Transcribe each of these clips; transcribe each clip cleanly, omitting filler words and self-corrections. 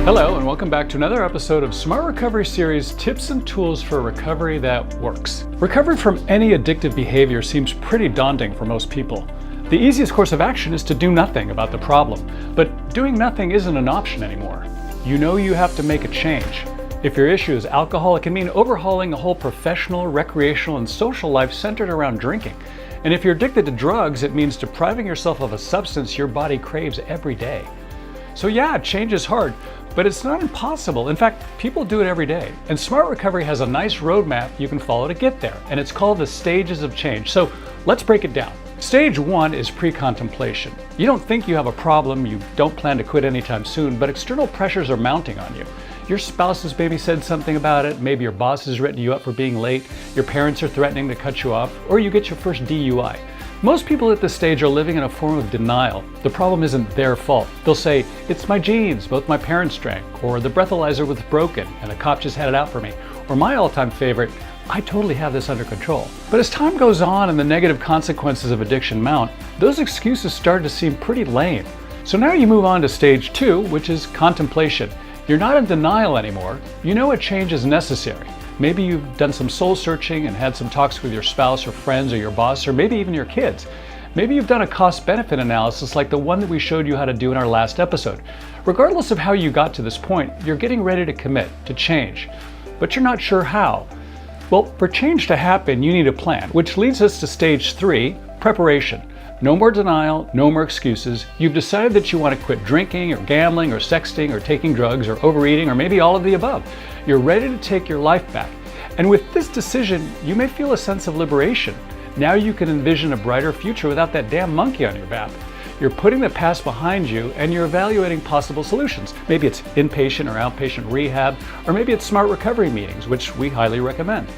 Hello, and welcome back to another episode of Smart Recovery Series Tips and Tools for Recovery That Works. Recovery from any addictive behavior seems pretty daunting for most people. The easiest course of action is to do nothing about the problem, but doing nothing isn't an option anymore. You know you have to make a change. If your issue is alcohol, it can mean overhauling a whole professional, recreational, and social life centered around drinking. And if you're addicted to drugs, it means depriving yourself of a substance your body craves every day. So yeah, change is hard, but it's not impossible. In fact, people do it every day. And Smart Recovery has a nice roadmap you can follow to get there, and it's called the stages of change. So let's break it down. Stage 1 is pre-contemplation. You don't think you have a problem, you don't plan to quit anytime soon, but external pressures are mounting on you. Your spouse has maybe said something about it, maybe your boss has written you up for being late, your parents are threatening to cut you off, or you get your first DUI. Most people at this stage are living in a form of denial. The problem isn't their fault. They'll say, it's my genes, both my parents drank, or the breathalyzer was broken and the cop just had it out for me, or my all-time favorite, I totally have this under control. But as time goes on and the negative consequences of addiction mount, those excuses start to seem pretty lame. So now you move on to stage 2, which is contemplation. You're not in denial anymore. You know a change is necessary. Maybe you've done some soul searching and had some talks with your spouse or friends or your boss or maybe even your kids. Maybe you've done a cost-benefit analysis like the one that we showed you how to do in our last episode. Regardless of how you got to this point, you're getting ready to commit, to change. But you're not sure how. Well, for change to happen, you need a plan, which leads us to stage 3, preparation. No more denial, no more excuses. You've decided that you want to quit drinking or gambling or sexting or taking drugs or overeating or maybe all of the above. You're ready to take your life back. And with this decision, you may feel a sense of liberation. Now you can envision a brighter future without that damn monkey on your back. You're putting the past behind you and you're evaluating possible solutions. Maybe it's inpatient or outpatient rehab, or maybe it's smart recovery meetings, which we highly recommend.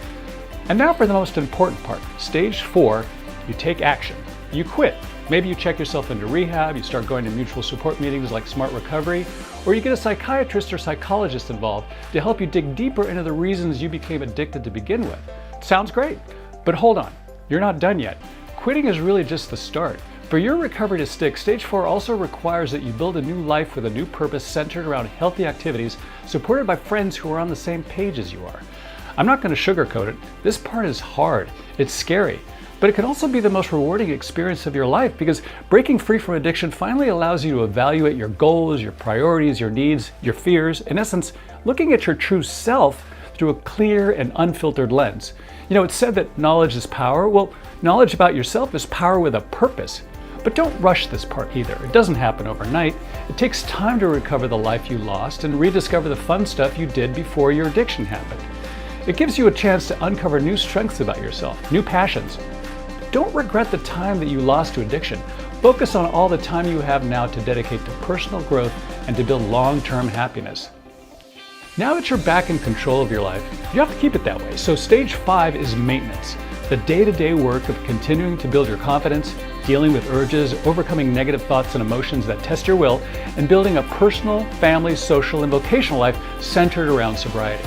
And now for the most important part, stage 4, you take action. You quit. Maybe you check yourself into rehab, you start going to mutual support meetings like Smart Recovery, or you get a psychiatrist or psychologist involved to help you dig deeper into the reasons you became addicted to begin with. Sounds great, but hold on, you're not done yet. Quitting is really just the start. For your recovery to stick, stage 4 also requires that you build a new life with a new purpose centered around healthy activities, supported by friends who are on the same page as you are. I'm not going to sugarcoat it. This part is hard. It's scary. But it can also be the most rewarding experience of your life because breaking free from addiction finally allows you to evaluate your goals, your priorities, your needs, your fears. In essence, looking at your true self through a clear and unfiltered lens. You know, it's said that knowledge is power. Well, knowledge about yourself is power with a purpose. But don't rush this part either. It doesn't happen overnight. It takes time to recover the life you lost and rediscover the fun stuff you did before your addiction happened. It gives you a chance to uncover new strengths about yourself, new passions. Don't regret the time that you lost to addiction. Focus on all the time you have now to dedicate to personal growth and to build long-term happiness. Now that you're back in control of your life, you have to keep it that way. So stage 5 is maintenance, the day-to-day work of continuing to build your confidence, dealing with urges, overcoming negative thoughts and emotions that test your will, and building a personal, family, social, and vocational life centered around sobriety.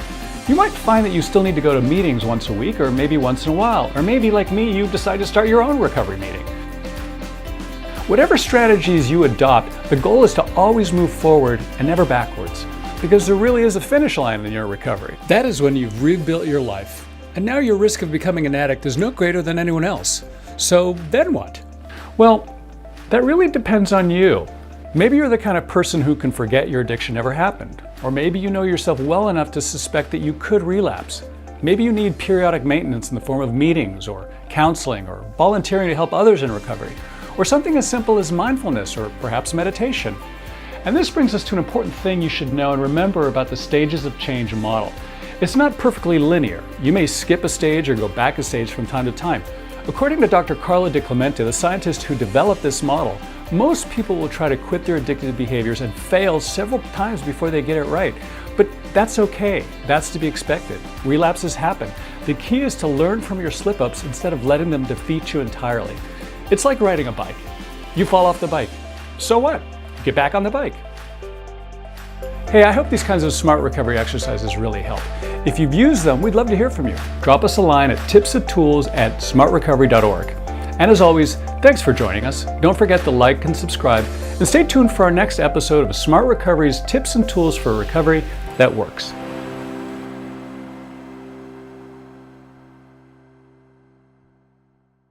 You might find that you still need to go to meetings once a week or maybe once in a while, or maybe like me, you decide to start your own recovery meeting. Whatever strategies you adopt, the goal is to always move forward and never backwards, because there really is a finish line in your recovery. That is when you've rebuilt your life, and now your risk of becoming an addict is no greater than anyone else. So then what? Well, that really depends on you. Maybe you're the kind of person who can forget your addiction ever happened. Or maybe you know yourself well enough to suspect that you could relapse. Maybe you need periodic maintenance in the form of meetings or counseling or volunteering to help others in recovery, or something as simple as mindfulness or perhaps meditation. And this brings us to an important thing you should know and remember about the stages of change model. It's not perfectly linear. You may skip a stage or go back a stage from time to time. According to Dr. Carla DiClemente, the scientist who developed this model, most people will try to quit their addictive behaviors and fail several times before they get it right. But that's okay. That's to be expected. Relapses happen. The key is to learn from your slip-ups instead of letting them defeat you entirely. It's like riding a bike. You fall off the bike. So what? Get back on the bike. Hey, I hope these kinds of smart recovery exercises really help. If you've used them, we'd love to hear from you. Drop us a line at tipsandtools@smartrecovery.org. And as always, thanks for joining us. Don't forget to like and subscribe, and stay tuned for our next episode of Smart Recovery's tips and tools for recovery that works.